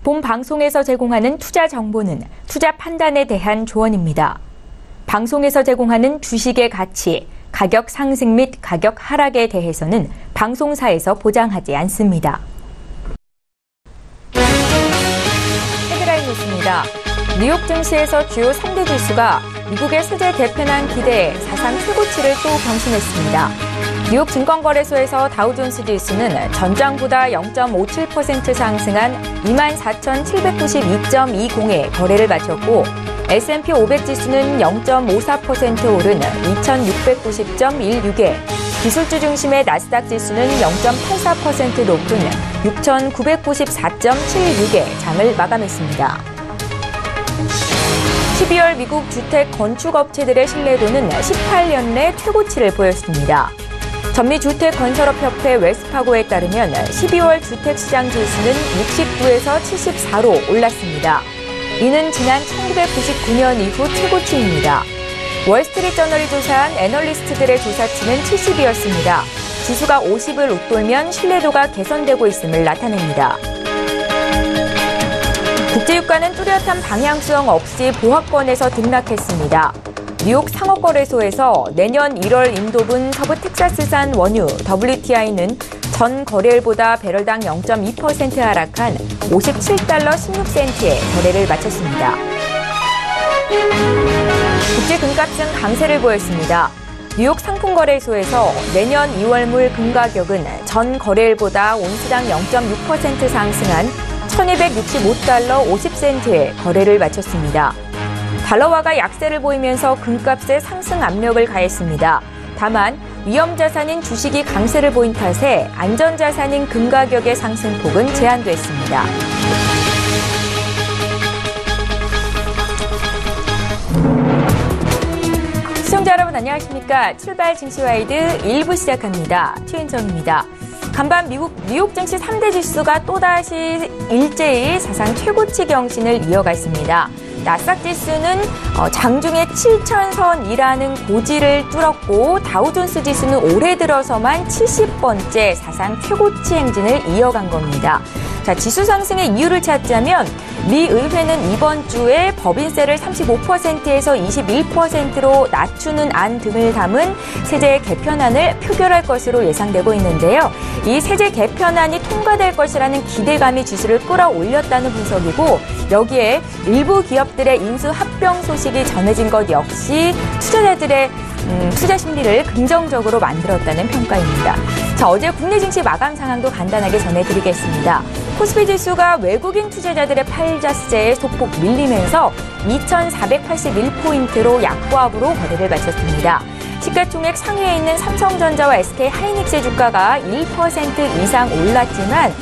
본 방송에서 제공하는 투자 정보는 투자 판단에 대한 조언입니다. 방송에서 제공하는 주식의 가치, 가격 상승 및 가격 하락에 대해서는 방송사에서 보장하지 않습니다. 헤드라인 뉴스입니다. 뉴욕 증시에서 주요 3대 지수가 미국의 세제 개편안 기대에 사상 최고치를 또 경신했습니다. 뉴욕 증권거래소에서 다우존스 지수는 전장보다 0.57% 상승한 24,792.20에 거래를 마쳤고 S&P 500 지수는 0.54% 오른 2,690.16에 기술주 중심의 나스닥 지수는 0.84% 높은 6,994.76에 장을 마감했습니다. 12월 미국 주택 건축업체들의 신뢰도는 18년 내 최고치를 보였습니다. 전미주택건설업협회 웰스파고에 따르면 12월 주택시장 지수는 69에서 74로 올랐습니다. 이는 지난 1999년 이후 최고치입니다. 월스트리트저널이 조사한 애널리스트들의 조사치는 70이었습니다. 지수가 50을 웃돌면 신뢰도가 개선되고 있음을 나타냅니다. 국제유가는 뚜렷한 방향성 없이 보합권에서 등락했습니다. 뉴욕 상업거래소에서 내년 1월 인도분 서부 텍사스산 원유 WTI는 전 거래일보다 배럴당 0.2% 하락한 57달러 16센트에 거래를 마쳤습니다. 국제 금값은 강세를 보였습니다. 뉴욕 상품거래소에서 내년 2월물 금가격은 전 거래일보다 온스당 0.6% 상승한 1,265달러 50센트에 거래를 마쳤습니다. 달러화가 약세를 보이면서 금값에 상승 압력을 가했습니다. 다만 위험자산인 주식이 강세를 보인 탓에 안전자산인 금 가격의 상승폭은 제한됐습니다. 시청자 여러분 안녕하십니까? 출발 증시와이드 1부 시작합니다. 최윤정입니다. 간밤 뉴욕 증시 3대 지수가 또다시 일제히 사상 최고치 경신을 이어갔습니다. 나스닥 지수는 장중에 7,000선이라는 고지를 뚫었고 다우존스 지수는 올해 들어서만 70번째 사상 최고치 행진을 이어간 겁니다. 자, 지수 상승의 이유를 찾자면 미 의회는 이번 주에 법인세를 35%에서 21%로 낮추는 안 등을 담은 세제 개편안을 표결할 것으로 예상되고 있는데요. 이 세제 개편안이 통과될 것이라는 기대감이 지수를 끌어올렸다는 분석이고 여기에 일부 기업들의 인수 합병 소식이 전해진 것 역시 투자자들의 투자 심리를 긍정적으로 만들었다는 평가입니다. 자, 어제 국내 증시 마감 상황도 간단하게 전해드리겠습니다. 코스피 지수가 외국인 투자자들의 팔자세에 소폭 밀리면서 2,481포인트로 약보합으로 거래를 마쳤습니다. 시가총액 상위에 있는 삼성전자와 SK하이닉스의 주가가 1% 이상 올랐지만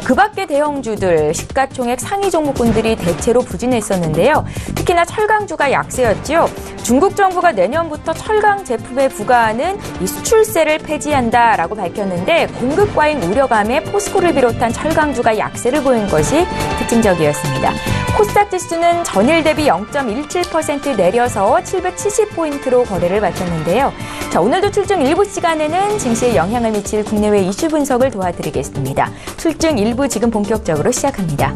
그 밖의 대형주들, 시가총액 상위 종목군들이 대체로 부진했었는데요. 특히나 철강주가 약세였죠. 중국 정부가 내년부터 철강 제품에 부과하는 이 수출세를 폐지한다라고 밝혔는데 공급 과잉 우려감에 포스코를 비롯한 철강주가 약세를 보인 것이 특징적이었습니다. 코스닥 지수는 전일 대비 0.17% 내려서 770포인트로 거래를 마쳤는데요. 자, 오늘도 출중 일부 시간에는 증시에 영향을 미칠 국내외 이슈 분석을 도와드리겠습니다. 출중 일부 지금 본격적으로 시작합니다.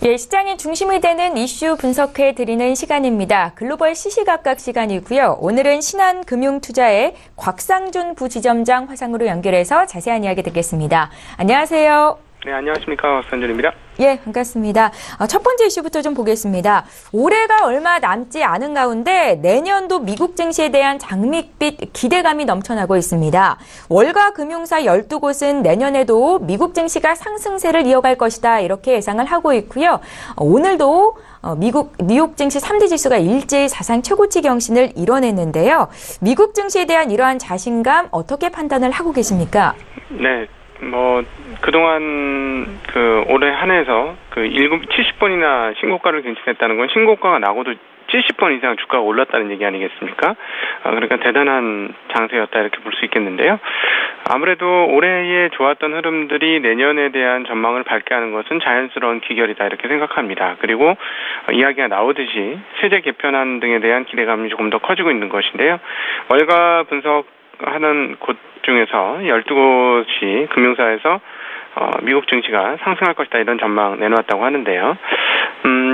예, 시장의 중심이 되는 이슈 분석해드리는 시간입니다. 글로벌 시시각각 시간이고요. 오늘은 신한금융투자의 곽상준 부지점장 화상으로 연결해서 자세한 이야기 듣겠습니다. 안녕하세요. 네, 안녕하십니까. 박선준입니다. 예, 반갑습니다. 첫 번째 이슈부터 좀 보겠습니다. 올해가 얼마 남지 않은 가운데 내년도 미국 증시에 대한 장밋빛 기대감이 넘쳐나고 있습니다. 월가 금융사 12곳은 내년에도 미국 증시가 상승세를 이어갈 것이다 이렇게 예상을 하고 있고요. 오늘도 미국 뉴욕 증시 3대 지수가 일제히 사상 최고치 경신을 이뤄냈는데요. 미국 증시에 대한 이러한 자신감 어떻게 판단을 하고 계십니까? 네. 그동안 올해 한 해에서 70번이나 신고가를 갱신했다는 건 신고가가 나고도 70번 이상 주가가 올랐다는 얘기 아니겠습니까? 그러니까 대단한 장세였다 이렇게 볼 수 있겠는데요. 아무래도 올해의 좋았던 흐름들이 내년에 대한 전망을 밝게 하는 것은 자연스러운 기결이다 이렇게 생각합니다. 그리고 이야기가 나오듯이 세제 개편안 등에 대한 기대감이 조금 더 커지고 있는 것인데요. 월가 분석하는 곳 중에서 12곳이 금융사에서 미국 증시가 상승할 것이다 이런 전망 내놓았다고 하는데요.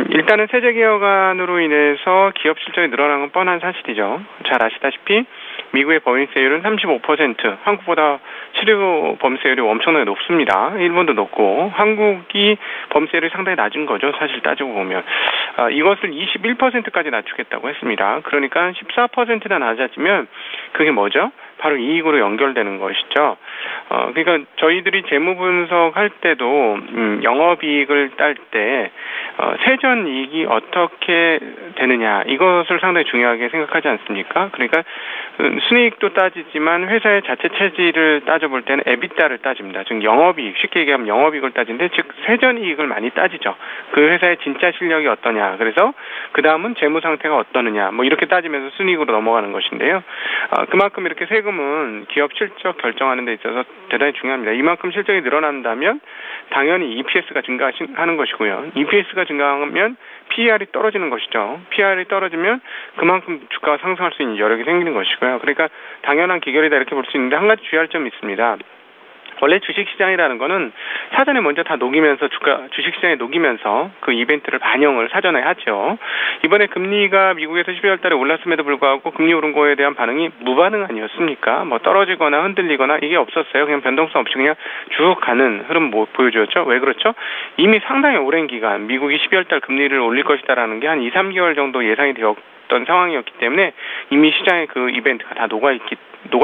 일단은 세제 개혁안으로 인해서 기업 실적이 늘어난 건 뻔한 사실이죠. 잘 아시다시피 미국의 법인세율은 35%, 한국보다 실효 범세율이 엄청나게 높습니다. 일본도 높고 한국이 범세율이 상당히 낮은 거죠. 사실 따지고 보면. 이것을 21%까지 낮추겠다고 했습니다. 그러니까 14%나 낮아지면 그게 뭐죠? 바로 이익으로 연결되는 것이죠. 그러니까 저희들이 재무 분석할 때도 영업이익을 딸 때 세전 이익이 어떻게 되느냐 이것을 상당히 중요하게 생각하지 않습니까? 그러니까 순이익도 따지지만 회사의 자체 체질을 따져볼 때는 에비타를 따집니다. 즉 영업이익, 쉽게 얘기하면 영업이익을 따지는데 즉 세전 이익을 많이 따지죠. 그 회사의 진짜 실력이 어떠냐. 그래서 그 다음은 재무 상태가 어떠느냐. 이렇게 따지면서 순이익으로 넘어가는 것인데요. 그만큼 이렇게 세금은 기업 실적 결정하는 데 있어서 대단히 중요합니다. 이만큼 실적이 늘어난다면 당연히 EPS가 증가하는 것이고요. EPS가 증가하면 PER이 떨어지는 것이죠. PER이 떨어지면 그만큼 주가가 상승할 수 있는 여력이 생기는 것이고요. 그러니까 당연한 기결이다 이렇게 볼 수 있는데 한 가지 주의할 점이 있습니다. 원래 주식시장이라는 거는 사전에 먼저 다 녹이면서 주식시장에 녹이면서 그 이벤트를 반영을 사전에 하죠. 이번에 금리가 미국에서 12월 달에 올랐음에도 불구하고 금리 오른 거에 대한 반응이 무반응 아니었습니까? 떨어지거나 흔들리거나 이게 없었어요. 그냥 변동성 없이 그냥 쭉 가는 흐름 보여주었죠. 왜 그렇죠? 이미 상당히 오랜 기간 미국이 12월 달 금리를 올릴 것이다라는 게 한 2, 3개월 정도 예상이 되었던 상황이었기 때문에 이미 시장에 그 이벤트가 다 녹아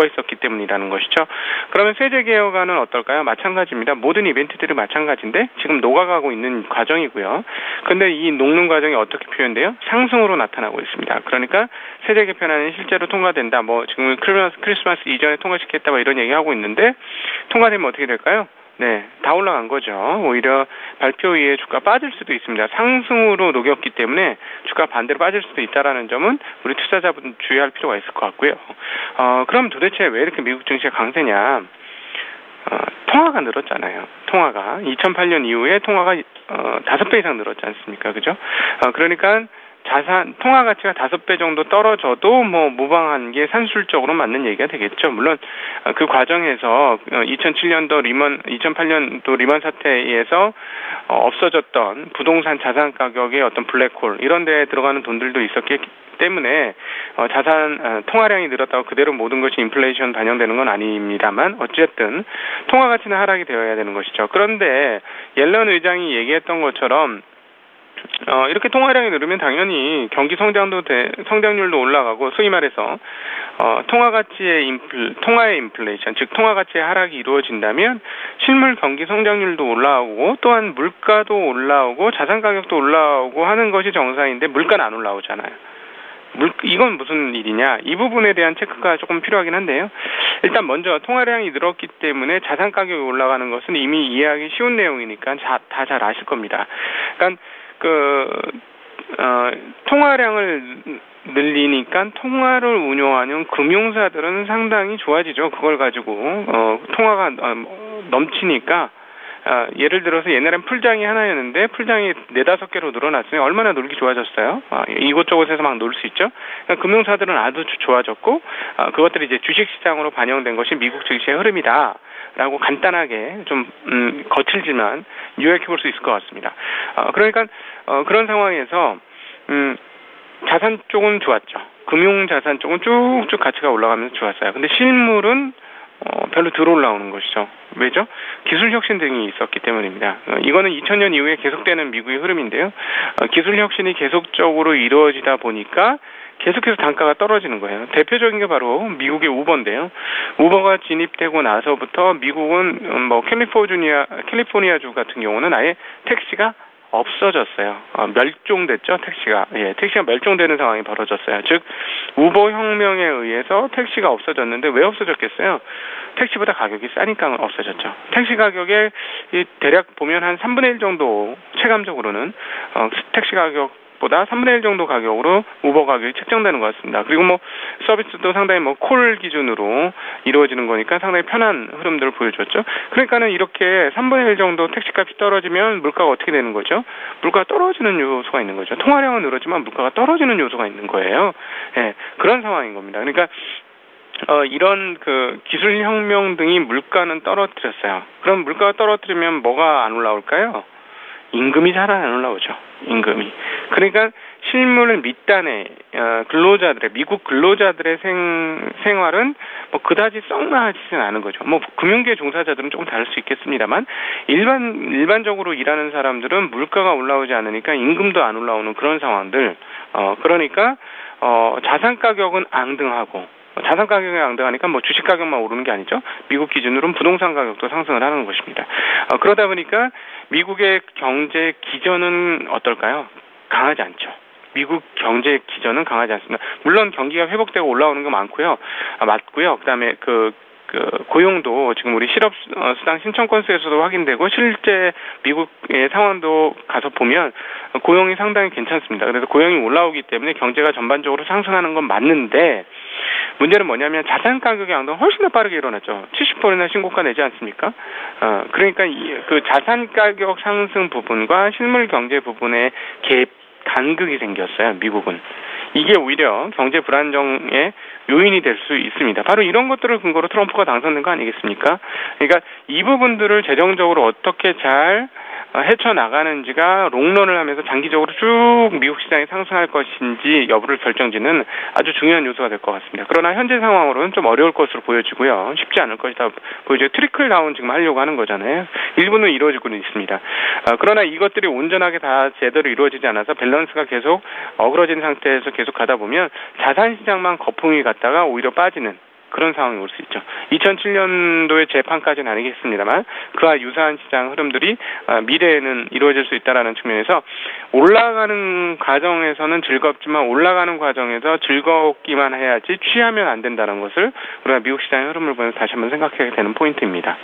있었기 때문이라는 것이죠. 그러면 세제 개혁안은 어떨까요? 마찬가지입니다. 모든 이벤트들이 마찬가지인데 지금 녹아가고 있는 과정이고요. 근데 이 녹는 과정이 어떻게 표현돼요? 상승으로 나타나고 있습니다. 그러니까 세제 개편안이 실제로 통과된다. 지금 크리스마스 이전에 통과시켰다 이런 얘기하고 있는데 통과되면 어떻게 될까요? 네, 다 올라간 거죠. 오히려 발표 이후에 주가 빠질 수도 있습니다. 상승으로 녹였기 때문에 주가 반대로 빠질 수도 있다라는 점은 우리 투자자분 주의할 필요가 있을 것 같고요. 그럼 도대체 왜 이렇게 미국 증시가 강세냐? 통화가 늘었잖아요. 통화가 2008년 이후에 통화가 5배 이상 늘었지 않습니까? 그죠? 그러니까 통화 가치가 5배 정도 떨어져도 무방한 게 산술적으로 맞는 얘기가 되겠죠. 물론 그 과정에서 2008년도 리먼 사태에서 없어졌던 부동산 자산 가격의 어떤 블랙홀 이런 데에 들어가는 돈들도 있었기 때문에 통화량이 늘었다고 그대로 모든 것이 인플레이션 반영되는 건 아닙니다만 어쨌든 통화 가치는 하락이 되어야 되는 것이죠. 그런데 옐런 의장이 얘기했던 것처럼 이렇게 통화량이 늘으면 당연히 경기 성장률도 올라가고 소위 말해서 통화의 인플레이션, 즉 통화 가치의 하락이 이루어진다면 실물 경기 성장률도 올라오고 또한 물가도 올라오고 자산 가격도 올라오고 하는 것이 정상인데 물가는 안 올라오잖아요. 이건 무슨 일이냐? 이 부분에 대한 체크가 조금 필요하긴 한데요. 일단 먼저 통화량이 늘었기 때문에 자산 가격이 올라가는 것은 이미 이해하기 쉬운 내용이니까 다 잘 아실 겁니다. 그러니까 통화량을 늘리니까 통화를 운용하는 금융사들은 상당히 좋아지죠. 그걸 가지고 통화가 넘치니까 예를 들어서 옛날엔 풀장이 하나였는데 풀장이 4-5개로 늘어났으니 얼마나 놀기 좋아졌어요. 이곳저곳에서 막 놀 수 있죠. 그러니까 금융사들은 아주 좋아졌고 그것들이 이제 주식시장으로 반영된 것이 미국 증시의 흐름이다. 라고 간단하게 좀 거칠지만 요약해 볼 수 있을 것 같습니다. 그러니까 그런 상황에서 자산 쪽은 좋았죠. 금융자산 쪽은 쭉쭉 가치가 올라가면서 좋았어요. 근데 실물은 별로 덜 올라오는 것이죠. 왜죠? 기술 혁신 등이 있었기 때문입니다. 이거는 2000년 이후에 계속되는 미국의 흐름인데요. 기술 혁신이 계속적으로 이루어지다 보니까 계속해서 단가가 떨어지는 거예요. 대표적인 게 바로 미국의 우버인데요. 우버가 진입되고 나서부터 미국은 캘리포니아주 같은 경우는 아예 택시가 없어졌어요. 멸종됐죠, 택시가. 택시가 멸종되는 상황이 벌어졌어요. 즉, 우버 혁명에 의해서 택시가 없어졌는데 왜 없어졌겠어요? 택시보다 가격이 싸니까 없어졌죠. 택시 가격에 대략 보면 한 3분의 1 정도 체감적으로는 택시 가격보다 3분의 1 정도 가격으로 우버 가격이 책정되는 것 같습니다. 그리고 서비스도 상당히 콜 기준으로 이루어지는 거니까 상당히 편한 흐름들을 보여줬죠. 그러니까는 이렇게 3분의 1 정도 택시값이 떨어지면 물가가 어떻게 되는 거죠? 물가가 떨어지는 요소가 있는 거죠. 통화량은 늘었지만 물가가 떨어지는 요소가 있는 거예요. 그런 상황인 겁니다. 그러니까 이런 기술혁명 등이 물가는 떨어뜨렸어요. 그럼 물가가 떨어뜨리면 뭐가 안 올라올까요? 임금이 잘 안 올라오죠. 임금이. 그러니까 실물 밑단의 미국 근로자들의 생활은 그다지 썩 나아지진 않은 거죠. 금융계 종사자들은 조금 다를 수 있겠습니다만 일반적으로 일하는 사람들은 물가가 올라오지 않으니까 임금도 안 올라오는 그런 상황들. 그러니까 자산 가격은 앙등하고. 자산 가격이 앙등하니까 주식 가격만 오르는 게 아니죠. 미국 기준으로는 부동산 가격도 상승을 하는 것입니다. 그러다 보니까 미국의 경제 기전은 어떨까요? 강하지 않죠. 미국 경제 기전은 강하지 않습니다. 물론 경기가 회복되고 올라오는 거 맞고요. 그다음에 고용도 지금 우리 실업수당 신청 건수에서도 확인되고 실제 미국의 상황도 가서 보면 고용이 상당히 괜찮습니다. 그래서 고용이 올라오기 때문에 경제가 전반적으로 상승하는 건 맞는데 문제는 뭐냐면 자산 가격의 양도가 훨씬 더 빠르게 일어났죠. 70%나 신고가 내지 않습니까? 그러니까 그 자산 가격 상승 부분과 실물 경제 부분의 간극이 생겼어요. 미국은. 이게 오히려 경제 불안정의 요인이 될 수 있습니다. 바로 이런 것들을 근거로 트럼프가 당선된 거 아니겠습니까? 그러니까 이 부분들을 재정적으로 어떻게 잘 헤쳐나가는지가 롱런을 하면서 장기적으로 쭉 미국 시장이 상승할 것인지 여부를 결정짓는 아주 중요한 요소가 될 것 같습니다. 그러나 현재 상황으로는 좀 어려울 것으로 보여지고요. 쉽지 않을 것이다 보여져요. 트리클 다운 지금 하려고 하는 거잖아요. 일부는 이루어지고는 있습니다. 그러나 이것들이 온전하게 다 제대로 이루어지지 않아서 밸런스가 계속 어그러진 상태에서 계속 가다 보면 자산시장만 거품이 갔다가 오히려 빠지는 그런 상황이 올 수 있죠. 2007년도의 재판까지는 아니겠습니다만 그와 유사한 시장 흐름들이 미래에는 이루어질 수 있다는 측면에서 올라가는 과정에서는 즐겁지만 올라가는 과정에서 즐겁기만 해야지 취하면 안 된다는 것을 우리가 미국 시장의 흐름을 보면서 다시 한번 생각해야 되는 포인트입니다.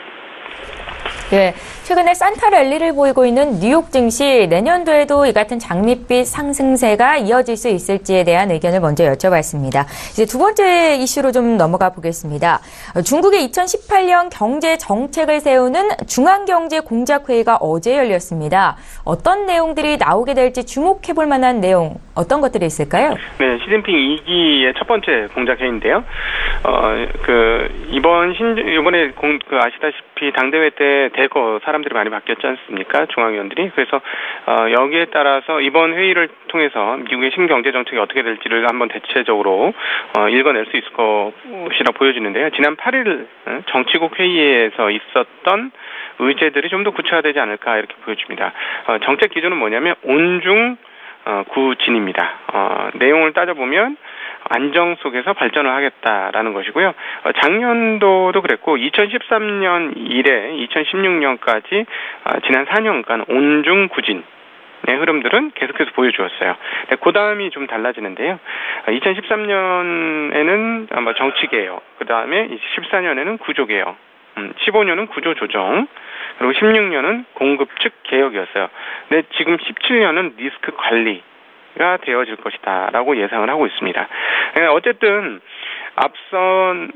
최근에 산타 랠리를 보이고 있는 뉴욕 증시 내년도에도 이 같은 장밋빛 상승세가 이어질 수 있을지에 대한 의견을 먼저 여쭤봤습니다. 이제 두 번째 이슈로 좀 넘어가 보겠습니다. 중국의 2018년 경제 정책을 세우는 중앙경제공작회의가 어제 열렸습니다. 어떤 내용들이 나오게 될지 주목해 볼 만한 내용 어떤 것들이 있을까요? 네, 시진핑 2기의 첫 번째 공작회의인데요. 이번에 아시다시피 당대회 때 대거 사람들이 많이 바뀌었지 않습니까? 중앙위원들이. 그래서 여기에 따라서 이번 회의를 통해서 미국의 신경제 정책이 어떻게 될지를 한번 대체적으로 읽어낼 수 있을 것이라 보여지는데요. 지난 8일 정치국 회의에서 있었던 의제들이 좀 더 구체화되지 않을까 이렇게 보여집니다. 정책 기준은 뭐냐면 온중 구진입니다. 내용을 따져보면 안정 속에서 발전을 하겠다라는 것이고요. 작년도도 그랬고 2013년 이래 2016년까지 지난 4년간 온중구진의 흐름들은 계속해서 보여주었어요. 그 다음이 좀 달라지는데요. 2013년에는 정치개혁, 그 다음에 14년에는 구조개혁, 15년은 구조조정, 그리고 16년은 공급 측 개혁이었어요. 근데 지금 17년은 리스크 관리가 되어질 것이다라고 예상을 하고 있습니다. 어쨌든 앞선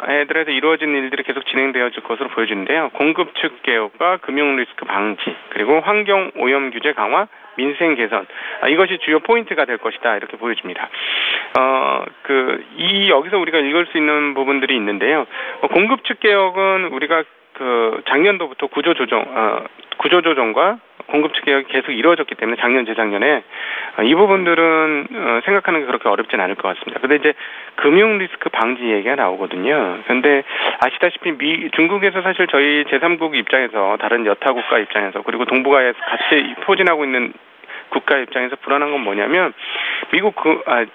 해들에서 이루어진 일들이 계속 진행되어질 것으로 보여지는데요. 공급 측 개혁과 금융 리스크 방지, 그리고 환경 오염 규제 강화, 민생 개선, 이것이 주요 포인트가 될 것이다 이렇게 보여집니다. 여기서 우리가 읽을 수 있는 부분들이 있는데요. 공급 측 개혁은 우리가 작년도부터 구조조정과 공급처 개혁이 계속 이루어졌기 때문에 작년, 재작년에 이 부분들은 생각하는 게 그렇게 어렵진 않을 것 같습니다. 근데 이제 금융 리스크 방지 얘기가 나오거든요. 근데 아시다시피 중국에서 사실 저희 제3국 입장에서 다른 여타 국가 입장에서 그리고 동북아에서 같이 포진하고 있는 국가 입장에서 불안한 건 뭐냐면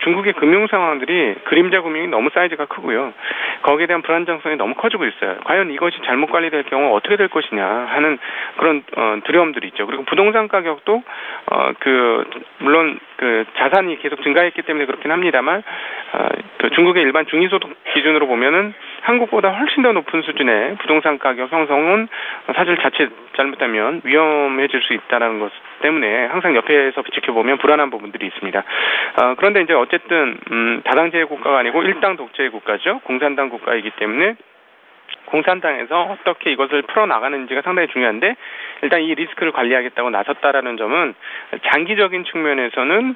중국의 금융 상황들이 그림자 금융이 너무 사이즈가 크고요. 거기에 대한 불안정성이 너무 커지고 있어요. 과연 이것이 잘못 관리될 경우 어떻게 될 것이냐 하는 그런 두려움들이 있죠. 그리고 부동산 가격도 물론 자산이 계속 증가했기 때문에 그렇긴 합니다만 중국의 일반 중위소득 기준으로 보면은 한국보다 훨씬 더 높은 수준의 부동산 가격 형성은 사실 자칫 잘못하면 위험해질 수 있다는 것 때문에 항상 옆에서 지켜보면 불안한 부분들이 있습니다. 그런데 이제 어쨌든 다당제의 국가가 아니고 일당 독재의 국가죠. 공산당 국가이기 때문에 공산당에서 어떻게 이것을 풀어나가는지가 상당히 중요한데 일단 이 리스크를 관리하겠다고 나섰다라는 점은 장기적인 측면에서는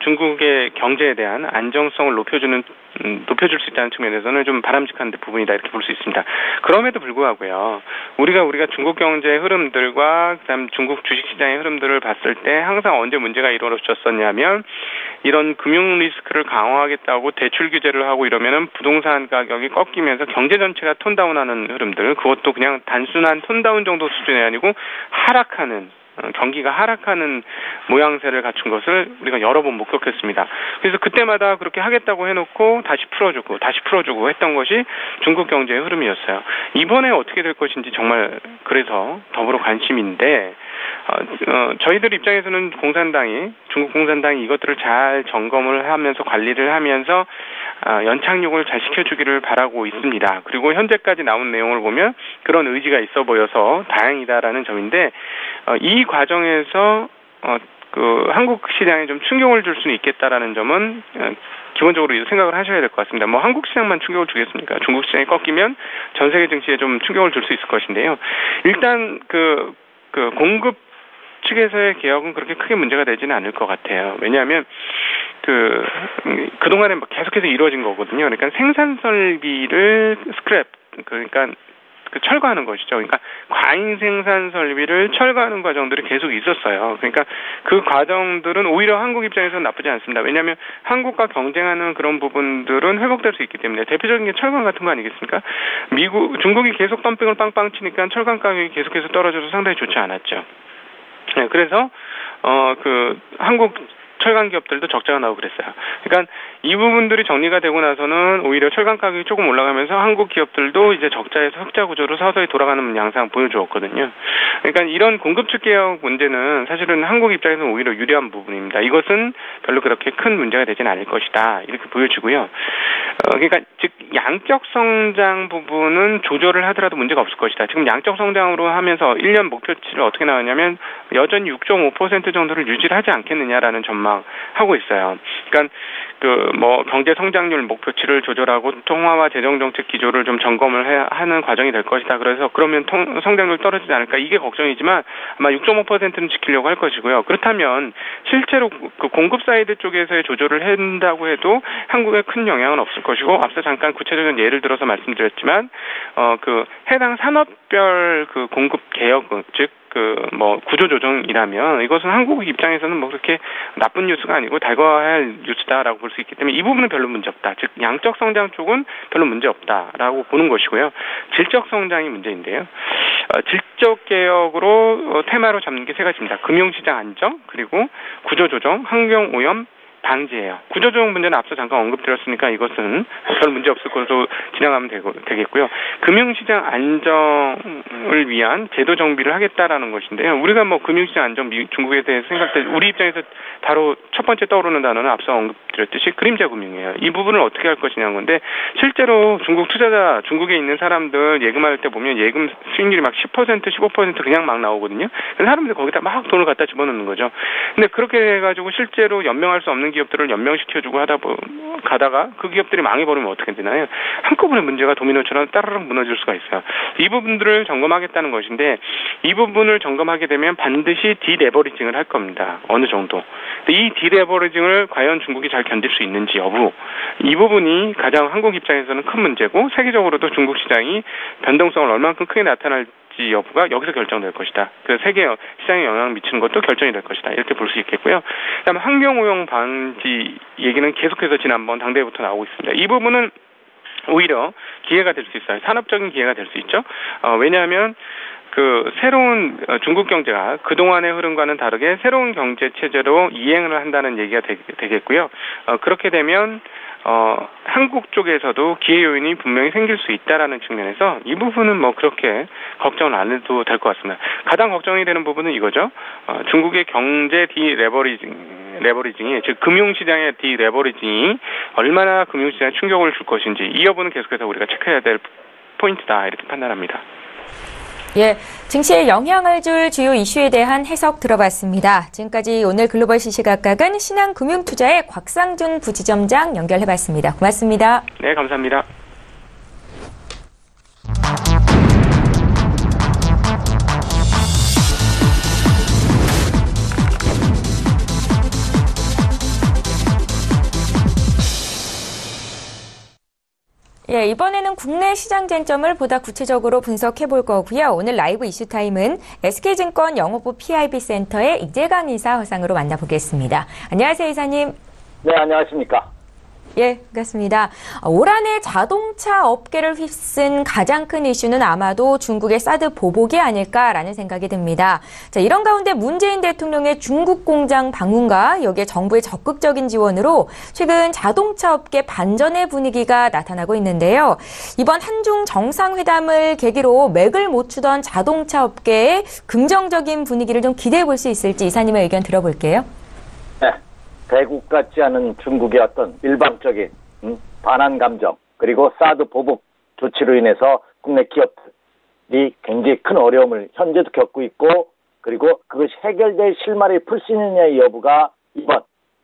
중국의 경제에 대한 안정성을 높여줄 수 있다는 측면에서는 좀 바람직한 부분이다 이렇게 볼 수 있습니다. 그럼에도 불구하고요. 우리가 중국 경제의 흐름들과 그다음 중국 주식시장의 흐름들을 봤을 때 항상 언제 문제가 이루어졌었냐면 이런 금융 리스크를 강화하겠다고 대출 규제를 하고 이러면은 부동산 가격이 꺾이면서 경제 전체가 톤다운하는 흐름들 그것도 그냥 단순한 톤다운 정도 수준이 아니고 경기가 하락하는 모양새를 갖춘 것을 우리가 여러 번 목격했습니다. 그래서 그때마다 그렇게 하겠다고 해놓고 다시 풀어주고 했던 것이 중국 경제의 흐름이었어요. 이번에 어떻게 될 것인지 정말 그래서 더불어 관심인데 저희들 입장에서는 중국 공산당이 이것들을 잘 점검을 하면서 관리를 하면서 연착륙을 잘 시켜주기를 바라고 있습니다. 그리고 현재까지 나온 내용을 보면 그런 의지가 있어 보여서 다행이다라는 점인데 이 과정에서 한국 시장에 좀 충격을 줄 수는 있겠다라는 점은 기본적으로 생각을 하셔야 될 것 같습니다. 한국 시장만 충격을 주겠습니까? 중국 시장이 꺾이면 전 세계 증시에 좀 충격을 줄 수 있을 것인데요. 일단 공급 측에서의 개혁은 그렇게 크게 문제가 되지는 않을 것 같아요. 왜냐하면 그동안에 계속해서 이루어진 거거든요. 그러니까 생산 설비를 그러니까 철거하는 것이죠. 그러니까 과잉 생산 설비를 철거하는 과정들이 계속 있었어요. 그러니까 그 과정들은 오히려 한국 입장에서는 나쁘지 않습니다. 왜냐하면 한국과 경쟁하는 그런 부분들은 회복될 수 있기 때문에 대표적인 게 철강 같은 거 아니겠습니까? 중국이 계속 덤핑을 빵빵 치니까 철강 가격이 계속해서 떨어져서 상당히 좋지 않았죠. 네, 그래서 한국 철강 기업들도 적자가 나오고 그랬어요. 그러니까 이 부분들이 정리가 되고 나서는 오히려 철강 가격이 조금 올라가면서 한국 기업들도 이제 적자에서 흑자 구조로 서서히 돌아가는 양상 보여주었거든요. 그러니까 이런 공급 측 개혁 문제는 사실은 한국 입장에서는 오히려 유리한 부분입니다. 이것은 별로 그렇게 큰 문제가 되지는 않을 것이다 이렇게 보여지고요. 그러니까 즉 양적 성장 부분은 조절을 하더라도 문제가 없을 것이다. 지금 양적 성장으로 하면서 1년 목표치를 어떻게 나왔냐면 여전히 6.5% 정도를 유지를 하지 않겠느냐라는 전망하고 있어요. 그러니까 경제 성장률 목표치를 조절하고 통화와 재정 정책 기조를 좀 점검을 하는 과정이 될 것이다. 그러면 성장률 떨어지지 않을까 이게 걱정이지만 아마 6.5%는 지키려고 할 것이고요. 그렇다면 실제로 공급 사이드 쪽에서의 조절을 한다고 해도 한국에 큰 영향은 없을 것이고 앞서 잠깐 구체적인 예를 들어서 말씀드렸지만 해당 산업별 공급 개혁 즉 구조조정이라면 이것은 한국 입장에서는 그렇게 나쁜 뉴스가 아니고 달궈야 할 뉴스다라고 볼 수 있기 때문에 이 부분은 별로 문제 없다. 즉 양적 성장 쪽은 별로 문제 없다라고 보는 것이고요. 질적 성장이 문제인데요. 질적 개혁으로 테마로 잡는 게 세 가지입니다. 금융시장 안정, 그리고 구조조정, 환경오염, 방지예요. 구조조정 문제는 앞서 잠깐 언급드렸으니까 이것은 별 문제 없을 것으로 진행하면 되겠고요. 금융시장 안정을 위한 제도 정비를 하겠다라는 것인데요. 우리가 금융시장 안정 중국에 대해서 생각할 때 우리 입장에서 바로 첫 번째 떠오르는 단어는 앞서 언급드렸듯이 그림자 금융이에요. 이 부분을 어떻게 할 것이냐는 건데 실제로 중국에 있는 사람들 예금할 때 보면 예금 수익률이 10%, 15% 그냥 막 나오거든요. 그래서 사람들이 거기다 막 돈을 갖다 집어넣는 거죠. 근데 그렇게 해가지고 실제로 연명할 수 없는 기업들을 연명시켜주고 가다가 그 기업들이 망해버리면 어떻게 되나요? 한꺼번에 문제가 도미노처럼 따르륵 무너질 수가 있어요. 이 부분들을 점검하겠다는 것인데 이 부분을 점검하게 되면 반드시 디레버리징을 할 겁니다. 어느 정도. 이 디레버리징을 과연 중국이 잘 견딜 수 있는지 여부 이 부분이 가장 한국 입장에서는 큰 문제고 세계적으로도 중국 시장이 변동성을 얼만큼 크게 나타날지 될지 여부가 여기서 결정될 것이다. 그 세계 시장에 영향을 미치는 것도 결정이 될 것이다. 이렇게 볼 수 있겠고요. 그다음에 환경오염 방지 얘기는 계속해서 지난번 당대회부터 나오고 있습니다. 이 부분은 오히려 기회가 될 수 있어요. 산업적인 기회가 될 수 있죠. 왜냐하면 그 새로운 중국 경제가 그동안의 흐름과는 다르게 새로운 경제 체제로 이행을 한다는 얘기가 되겠고요. 그렇게 되면 한국 쪽에서도 기회 요인이 분명히 생길 수 있다라는 측면에서 이 부분은 뭐 그렇게 걱정을 안 해도 될 것 같습니다. 가장 걱정이 되는 부분은 이거죠. 중국의 경제 레버리징이, 즉 금융시장의 디레버리징이 얼마나 금융시장에 충격을 줄 것인지 이 여부는 계속해서 우리가 체크해야 될 포인트다 이렇게 판단합니다. 예, 증시에 영향을 줄 주요 이슈에 대한 해석 들어봤습니다. 지금까지 오늘 글로벌 시시각각은 신한금융투자의 곽상준 부지점장 연결해봤습니다. 고맙습니다. 네, 감사합니다. 예, 이번에는 국내 시장 쟁점을 보다 구체적으로 분석해 볼 거고요. 오늘 라이브 이슈타임은 SK증권 영업부 PIB 센터의 이재강 이사 화상으로 만나보겠습니다. 안녕하세요, 이사님. 네, 안녕하십니까. 예, 반갑습니다. 올 한해 자동차 업계를 휩쓴 가장 큰 이슈는 아마도 중국의 사드 보복이 아닐까라는 생각이 듭니다. 자, 이런 가운데 문재인 대통령의 중국 공장 방문과 여기에 정부의 적극적인 지원으로 최근 자동차 업계 반전의 분위기가 나타나고 있는데요. 이번 한중 정상회담을 계기로 맥을 못 추던 자동차 업계의 긍정적인 분위기를 좀 기대해 볼 수 있을지 이사님의 의견 들어볼게요. 네. 대국 같지 않은 중국의 어떤 일방적인 반한 감정 그리고 사드 보복 조치로 인해서 국내 기업들이 굉장히 큰 어려움을 현재도 겪고 있고 그리고 그것이 해결될 실마리를 풀 수 있느냐의 여부가 이번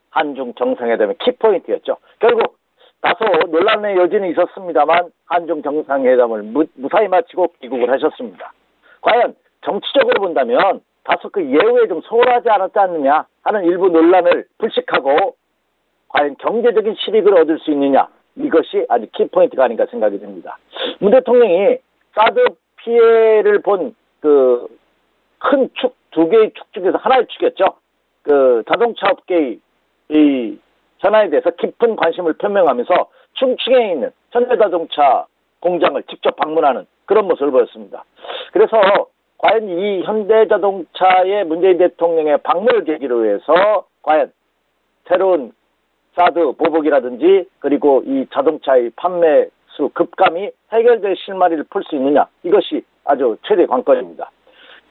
한중 정상회담의 키포인트였죠. 결국 다소 논란의 여지는 있었습니다만 한중 정상회담을 무사히 마치고 귀국을 하셨습니다. 과연 정치적으로 본다면 다소 그 예우에 좀 소홀하지 않았지 않느냐 하는 일부 논란을 불식하고 과연 경제적인 실익을 얻을 수 있느냐 이것이 아주 키포인트가 아닌가 생각이 듭니다. 문 대통령이 사드 피해를 본 그 큰 축, 두 개의 축 중에서 하나의 축이었죠. 그 자동차 업계의 이 현안에 대해서 깊은 관심을 표명하면서 충칭에 있는 현대자동차 공장을 직접 방문하는 그런 모습을 보였습니다. 그래서 과연 이 현대자동차의 문재인 대통령의 방문을 계기로 해서 과연 새로운 사드 보복이라든지 그리고 이 자동차의 판매 수 급감이 해결될 실마리를 풀 수 있느냐 이것이 아주 최대 관건입니다.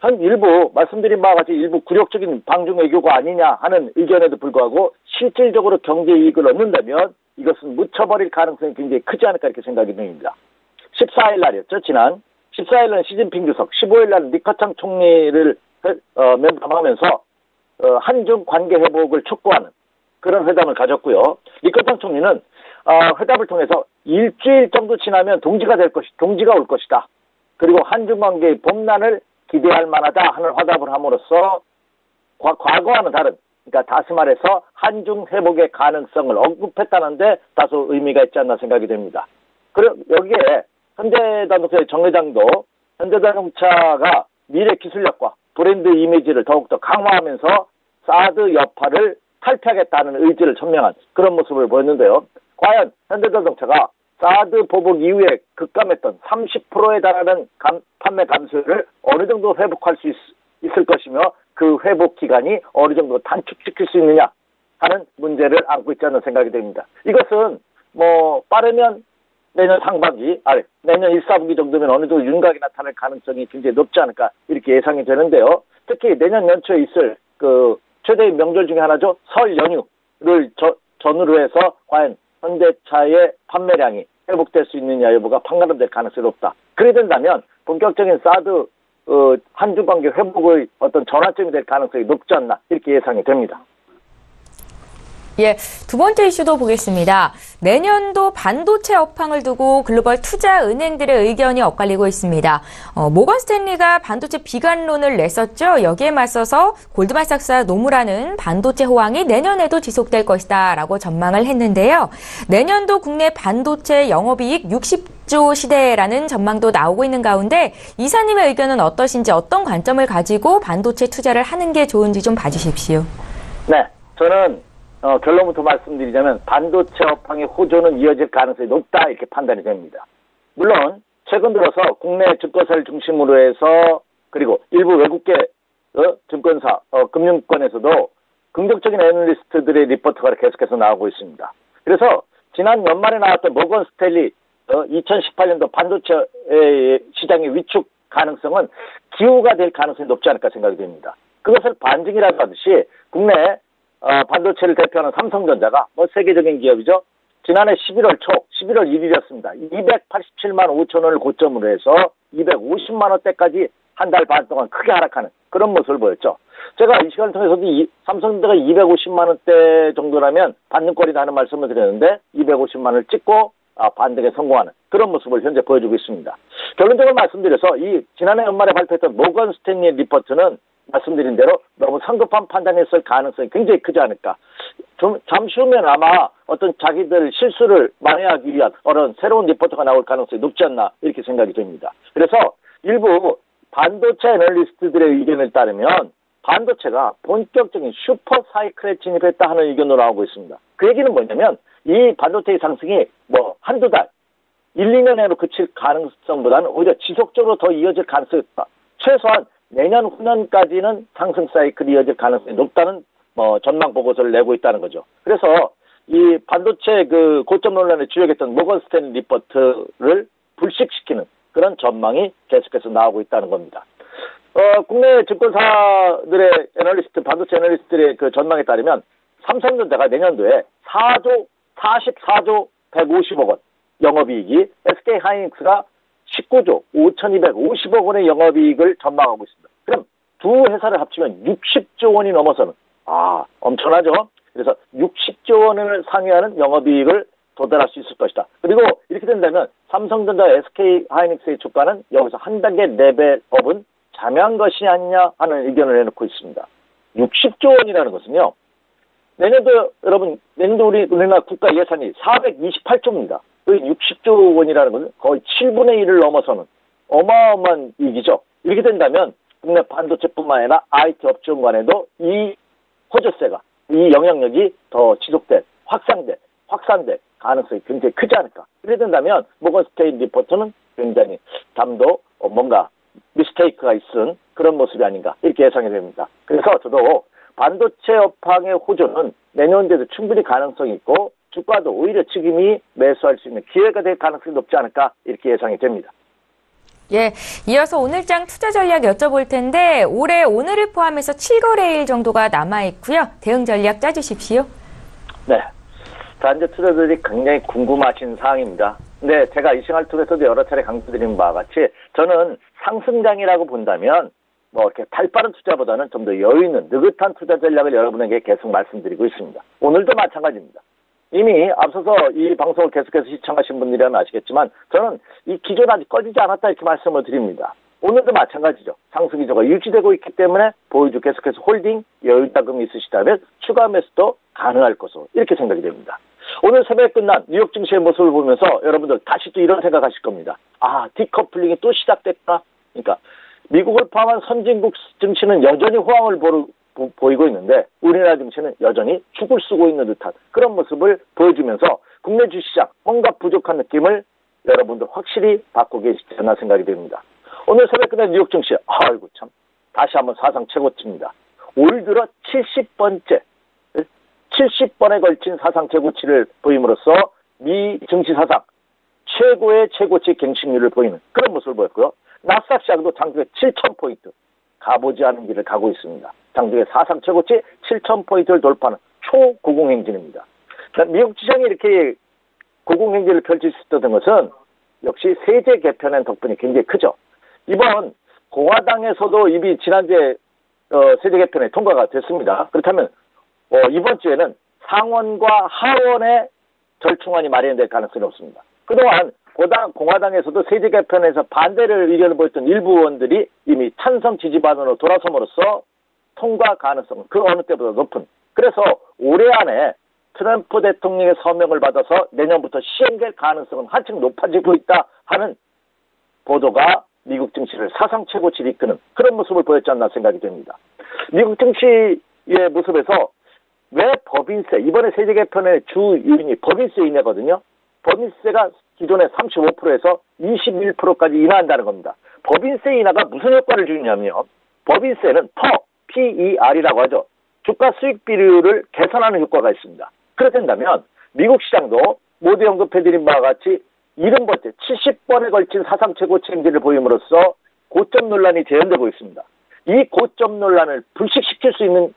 현 일부 말씀드린 바와 같이 일부 굴욕적인 방중 외교가 아니냐 하는 의견에도 불구하고 실질적으로 경제 이익을 얻는다면 이것은 묻혀버릴 가능성이 굉장히 크지 않을까 이렇게 생각이 듭니다. 14일 날이었죠. 지난 14일 날 시진핑 주석, 15일 날 리커창 총리를 면담하면서 한중 관계 회복을 촉구하는 그런 회담을 가졌고요. 리커창 총리는 회담을 통해서 일주일 정도 지나면 동지가 올 것이다. 그리고 한중 관계의 봄난을 기대할 만하다 하는 화답을 함으로써 과거와는 다른, 그러니까 다시 말해서 한중 회복의 가능성을 언급했다는데 다소 의미가 있지 않나 생각이 됩니다. 그리고 여기에 현대자동차의 정 회장도 현대자동차가 미래 기술력과 브랜드 이미지를 더욱더 강화하면서 사드 여파를 탈피하겠다는 의지를 천명한 그런 모습을 보였는데요. 과연 현대자동차가 사드 보복 이후에 급감했던 30%에 달하는 판매 감소를 어느 정도 회복할 수 있을 것이며 그 회복 기간이 어느 정도 단축시킬 수 있느냐 하는 문제를 안고 있지 않나 생각이 됩니다. 이것은 빠르면 내년 상반기, 내년 1, 4분기 정도면 어느 정도 윤곽이 나타날 가능성이 굉장히 높지 않을까 이렇게 예상이 되는데요. 특히 내년 연초에 있을 그 최대의 명절 중에 하나죠. 설 연휴를 전후로 해서 과연 현대차의 판매량이 회복될 수 있느냐 여부가 판가름될 가능성이 높다. 그래 된다면 본격적인 사드 한중 관계 회복의 어떤 전환점이 될 가능성이 높지 않나 이렇게 예상이 됩니다. 예, 두 번째 이슈도 보겠습니다. 내년도 반도체 업황을 두고 글로벌 투자 은행들의 의견이 엇갈리고 있습니다. 모건 스탠리가 반도체 비관론을 냈었죠. 여기에 맞서서 골드만삭스와 노무라는 반도체 호황이 내년에도 지속될 것이다 라고 전망을 했는데요. 내년도 국내 반도체 영업이익 60 6조 시대라는 전망도 나오고 있는 가운데 이사님의 의견은 어떠신지 어떤 관점을 가지고 반도체 투자를 하는 게 좋은지 좀 봐주십시오. 네, 저는 결론부터 말씀드리자면 반도체 업황의 호조는 이어질 가능성이 높다 이렇게 판단이 됩니다. 물론 최근 들어서 국내 증권사를 중심으로 해서 그리고 일부 외국계 증권사, 금융권에서도 긍정적인 애널리스트들의 리포트가 계속해서 나오고 있습니다. 그래서 지난 연말에 나왔던 모건 스탠리 2018년도 반도체 시장의 위축 가능성은 기후가 될 가능성이 높지 않을까 생각이 됩니다. 그것을 반증이라고 하듯이 국내 반도체를 대표하는 삼성전자가 세계적인 기업이죠. 지난해 11월 초, 11월 1일이었습니다. 287만 5천 원을 고점으로 해서 250만 원대까지 한 달 반 동안 크게 하락하는 그런 모습을 보였죠. 제가 이 시간을 통해서도 삼성전자가 250만 원대 정도라면 반등거리다 하는 말씀을 드렸는데 250만 원을 찍고 반등에 성공하는 그런 모습을 현재 보여주고 있습니다. 결론적으로 말씀드려서 이 지난해 연말에 발표했던 모건 스탠리 리포트는 말씀드린 대로 너무 성급한 판단했을 가능성이 굉장히 크지 않을까. 좀 잠시 후면 아마 어떤 자기들 실수를 만회하기 위한 어떤 새로운 리포트가 나올 가능성이 높지 않나 이렇게 생각이 됩니다. 그래서 일부 반도체 애널리스트들의 의견을 따르면 반도체가 본격적인 슈퍼 사이클에 진입했다 하는 의견으로 나오고 있습니다. 그 얘기는 뭐냐면 이 반도체의 상승이 한두 달, 1, 2년으로 그칠 가능성보다는 오히려 지속적으로 더 이어질 가능성이 있다. 최소한 내년 후년까지는 상승 사이클이 이어질 가능성이 높다는 전망 보고서를 내고 있다는 거죠. 그래서 이 반도체 그 고점 논란에 주역했던 모건 스탠리 리포트를 불식시키는 그런 전망이 계속해서 나오고 있다는 겁니다. 국내 증권사들의 반도체 애널리스트들의 그 전망에 따르면 삼성전자가 내년도에 44조 150억 원 영업이익이 SK 하이닉스가 19조 5,250억 원의 영업이익을 전망하고 있습니다. 그럼 두 회사를 합치면 60조 원이 넘어서는 엄청나죠? 그래서 60조 원을 상회하는 영업이익을 도달할 수 있을 것이다. 그리고 이렇게 된다면 삼성전자 SK 하이닉스의 주가는 여기서 한 단계 레벨업은 잠양한 것이 아니냐 하는 의견을 내놓고 있습니다. 60조 원이라는 것은요. 내년도 우리나라 국가 예산이 428조입니다. 그 60조 원이라는 것은 거의 7분의 1을 넘어서는 어마어마한 이익이죠. 이렇게 된다면 국내 반도체뿐만 아니라 IT 업종 간에도 이 호조세가, 이 영향력이 더 확산될 가능성이 굉장히 크지 않을까. 이렇게 된다면 모건 스탠리 리포트는 굉장히 담도 뭔가 미스테이크가 있은 그런 모습이 아닌가 이렇게 예상이 됩니다. 그래서 저도 반도체 업황의 호조는 내년도에도 충분히 가능성이 있고 주가도 오히려 지금이 매수할 수 있는 기회가 될 가능성이 높지 않을까 이렇게 예상이 됩니다. 예, 이어서 오늘장 투자 전략 여쭤볼 텐데 올해 오늘을 포함해서 7거래일 정도가 남아있고요. 대응 전략 짜주십시오. 네, 단지 투자들이 굉장히 궁금하신 사항입니다. 근데 제가 이 시간을 통해서도 여러 차례 강조드린 바와 같이 저는 상승장이라고 본다면 이렇게 발빠른 투자보다는 좀 더 여유 있는 느긋한 투자 전략을 여러분에게 계속 말씀드리고 있습니다. 오늘도 마찬가지입니다. 이미 앞서서 이 방송을 계속해서 시청하신 분들이라면 아시겠지만 저는 이 기존 아직 꺼지지 않았다 이렇게 말씀을 드립니다. 오늘도 마찬가지죠. 상승 기조가 유지되고 있기 때문에 보유주 계속해서 홀딩, 여유 자금이 있으시다면 추가 매수도 가능할 것으로 이렇게 생각이 됩니다. 오늘 새벽에 끝난 뉴욕 증시의 모습을 보면서 여러분들 다시 또 이런 생각하실 겁니다. 디커플링이 또 시작됐다. 그러니까 미국을 포함한 선진국 증시는 여전히 호황을 보이고 있는데 우리나라 증시는 여전히 죽을 쓰고 있는 듯한 그런 모습을 보여주면서 국내 주시장 뭔가 부족한 느낌을 여러분들 확실히 받고 계시지 않나 생각이 됩니다. 오늘 새벽에 끝난 뉴욕 증시 다시 한번 사상 최고치입니다. 올 들어 70번에 걸친 사상 최고치를 보임으로써 미 증시 사상 최고의 최고치 갱신률을 보이는 그런 모습을 보였고요. 나스닥 시장도 장중에 7,000포인트 가보지 않은 길을 가고 있습니다. 장중에 사상 최고치 7,000포인트를 돌파하는 초고공행진입니다. 미국 시장이 이렇게 고공행진을 펼칠 수 있었던 것은 역시 세제 개편의 덕분이 굉장히 크죠. 이번 공화당에서도 이미 지난주에 세제 개편이 통과가 됐습니다. 그렇다면 이번 주에는 상원과 하원의 절충안이 마련될 가능성이 높습니다. 그동안 공화당에서도 세제 개편에서 반대를 의견을 보였던 일부 의원들이 이미 찬성 지지반으로 돌아섬으로써 통과 가능성은 그 어느 때보다 높은. 그래서 올해 안에 트럼프 대통령의 서명을 받아서 내년부터 시행될 가능성은 한층 높아지고 있다 하는 보도가 미국 증시를 사상 최고치를 이끄는 그런 모습을 보였지 않나 생각이 됩니다. 미국 증시의 모습에서 왜 법인세, 이번에 세제 개편의 주 요인이 법인세 인하거든요. 법인세가 기존의 35%에서 21%까지 인하한다는 겁니다. 법인세 인하가 무슨 효과를 주냐면 법인세는 PER이라고 하죠. 주가 수익 비율을 개선하는 효과가 있습니다. 그렇게 된다면 미국 시장도 모두 언급해드린 바와 같이 70번째, 70번에 걸친 사상 최고치 행진을 보임으로써 고점 논란이 재현되고 있습니다. 이 고점 논란을 불식시킬 수 있는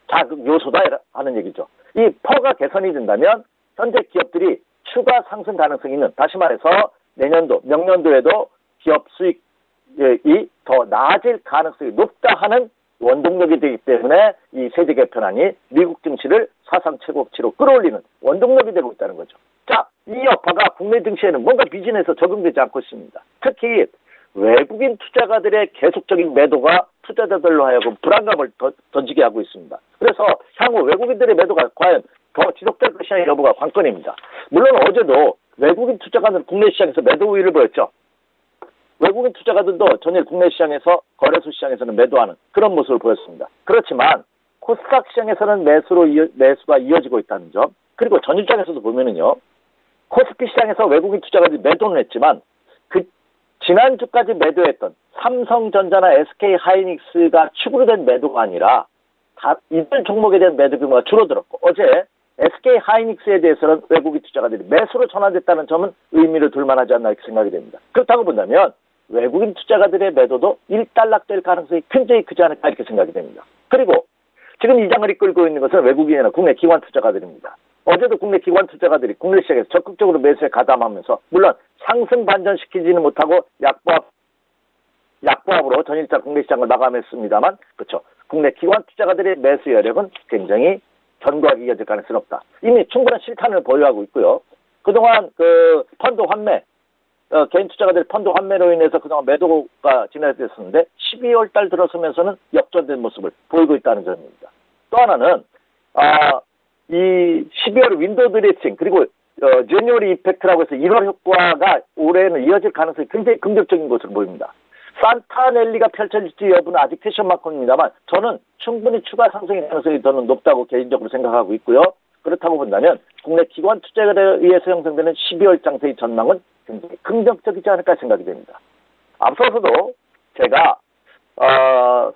자극 요소다 하는 얘기죠. 이 퍼가 개선이 된다면 현재 기업들이 추가 상승 가능성이 있는, 다시 말해서 내년도, 명년도에도 기업 수익이 더 나아질 가능성이 높다 하는 원동력이 되기 때문에 이 세제 개편안이 미국 증시를 사상 최고치로 끌어올리는 원동력이 되고 있다는 거죠. 자, 이 여파가 국내 증시에는 뭔가 비진해서 적용되지 않고 있습니다. 특히 외국인 투자가들의 계속적인 매도가 투자자들로 하여금 불안감을 던지게 하고 있습니다. 그래서 향후 외국인들의 매도가 과연 더 지속될 것이냐 여부가 관건입니다. 물론 어제도 외국인 투자가는 국내 시장에서 매도 우위를 보였죠. 외국인 투자가들도 전일 국내 시장에서 거래소 시장에서는 매도하는 그런 모습을 보였습니다. 그렇지만 코스닥 시장에서는 매수가 이어지고 있다는 점, 그리고 전일장에서도 보면은요, 코스피 시장에서 외국인 투자가들이 매도는 했지만 그 지난주까지 매도했던 삼성전자나 SK하이닉스가 축으로 된 매도가 아니라 이들 종목에 대한 매도 규모가 줄어들었고, 어제 SK하이닉스에 대해서는 외국인 투자가들이 매수로 전환됐다는 점은 의미를 둘만하지 않나 이렇게 생각이 됩니다. 그렇다고 본다면 외국인 투자가들의 매도도 일단락될 가능성이 굉장히 크지 않을까 이렇게 생각이 됩니다. 그리고 지금 이 장을 이끌고 있는 것은 외국인이나 국내 기관 투자가들입니다. 어제도 국내 기관 투자가들이 국내 시장에서 적극적으로 매수에 가담하면서 물론 상승 반전시키지는 못하고 약보합으로 전일장 국내 시장을 마감했습니다만, 그렇죠. 국내 기관 투자가들의 매수 여력은 굉장히 견고하게 이어질 가능성이 없다. 이미 충분한 실탄을 보유하고 있고요. 그동안 펀드 환매, 개인 투자가들 펀드 환매로 인해서 그동안 매도가 진행됐었는데 12월 달 들어서면서는 역전된 모습을 보이고 있다는 점입니다. 또 하나는 이 12월 윈도우 드레싱 그리고 제뉴어리 이펙트라고 해서 1월 효과가 올해는 이어질 가능성이 굉장히 긍정적인 것으로 보입니다. 산타넬리가 펼쳐질지 여부는 아직 퀘션 마크입니다만 저는 충분히 추가 상승의 가능성이 더 높다고 개인적으로 생각하고 있고요. 그렇다고 본다면 국내 기관 투자에 의해서 형성되는 12월 장세의 전망은 굉장히 긍정적이지 않을까 생각이 됩니다. 앞서서도 제가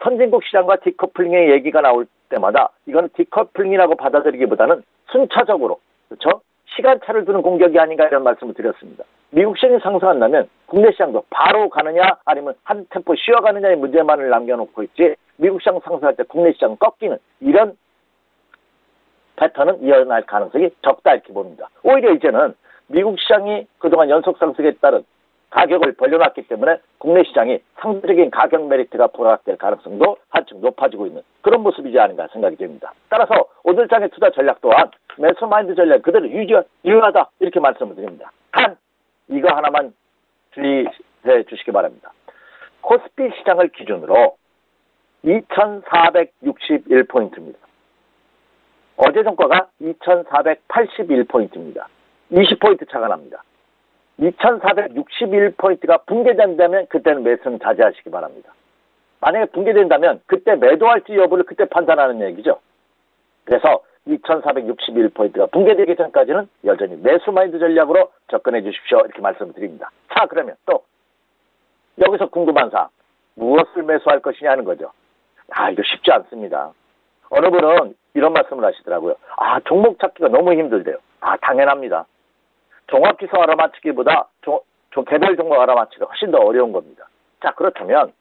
선진국 시장과 디커플링의 얘기가 나올 때마다 이거는 디커플링이라고 받아들이기보다는 순차적으로, 그렇죠? 시간차를 두는 공격이 아닌가 이런 말씀을 드렸습니다. 미국 시장이 상승한다면 국내 시장도 바로 가느냐 아니면 한 템포 쉬어가느냐의 문제만을 남겨놓고 있지, 미국 시장 상승할 때 국내 시장 꺾이는 이런 패턴은 이어날 가능성이 적다 이렇게 봅니다. 오히려 이제는 미국 시장이 그동안 연속 상승에 따른 가격을 벌려놨기 때문에 국내 시장이 상대적인 가격 메리트가 부각될 가능성도 한층 높아지고 있는 그런 모습이지 않은가 생각이 됩니다. 따라서 오늘 장의 투자 전략 또한 매수 마인드 전략 그대로 유효하다 이렇게 말씀을 드립니다. 단 이거 하나만 주의해 주시기 바랍니다. 코스피 시장을 기준으로 2461포인트입니다. 어제 종가가 2481포인트입니다. 20포인트 차가 납니다. 2461포인트가 붕괴된다면 그때는 매수는 자제하시기 바랍니다. 만약에 붕괴된다면 그때 매도할지 여부를 그때 판단하는 얘기죠. 그래서 2461포인트가 붕괴되기 전까지는 여전히 매수 마인드 전략으로 접근해 주십시오. 이렇게 말씀을 드립니다. 자, 그러면 또 여기서 궁금한 사항, 무엇을 매수할 것이냐 하는 거죠. 이거 쉽지 않습니다. 어느 분은 이런 말씀을 하시더라고요. 종목 찾기가 너무 힘들대요. 당연합니다. 종합지수 알아맞히기보다 개별 종목 알아맞히기가 훨씬 더 어려운 겁니다. 자, 그렇다면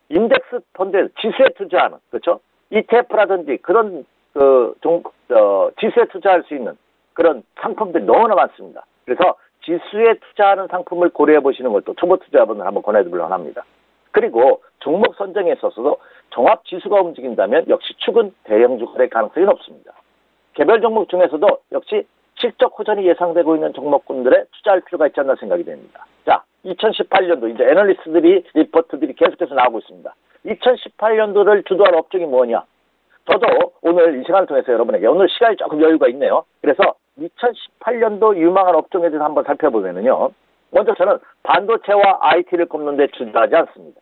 인덱스 펀드에 지수에 투자하는, 그렇죠? ETF라든지 그런 지수에 투자할 수 있는 그런 상품들이 너무나 많습니다. 그래서 지수에 투자하는 상품을 고려해 보시는 것도 초보 투자자분들 한번 권해드리려고 합니다. 그리고 종목 선정에 있어서도 종합 지수가 움직인다면 역시 축은 대형주가 될 가능성이 높습니다. 개별 종목 중에서도 역시 실적 호전이 예상되고 있는 종목군들에 투자할 필요가 있지 않나 생각이 됩니다. 자, 2018년도 이제 애널리스트들이 리포트들이 계속해서 나오고 있습니다. 2018년도를 주도할 업종이 뭐냐? 저도 오늘 이 시간을 통해서 여러분에게 오늘 시간이 조금 여유가 있네요. 그래서 2018년도 유망한 업종에 대해서 한번 살펴보면요. 먼저 저는 반도체와 IT를 꼽는 데 주저하지 않습니다.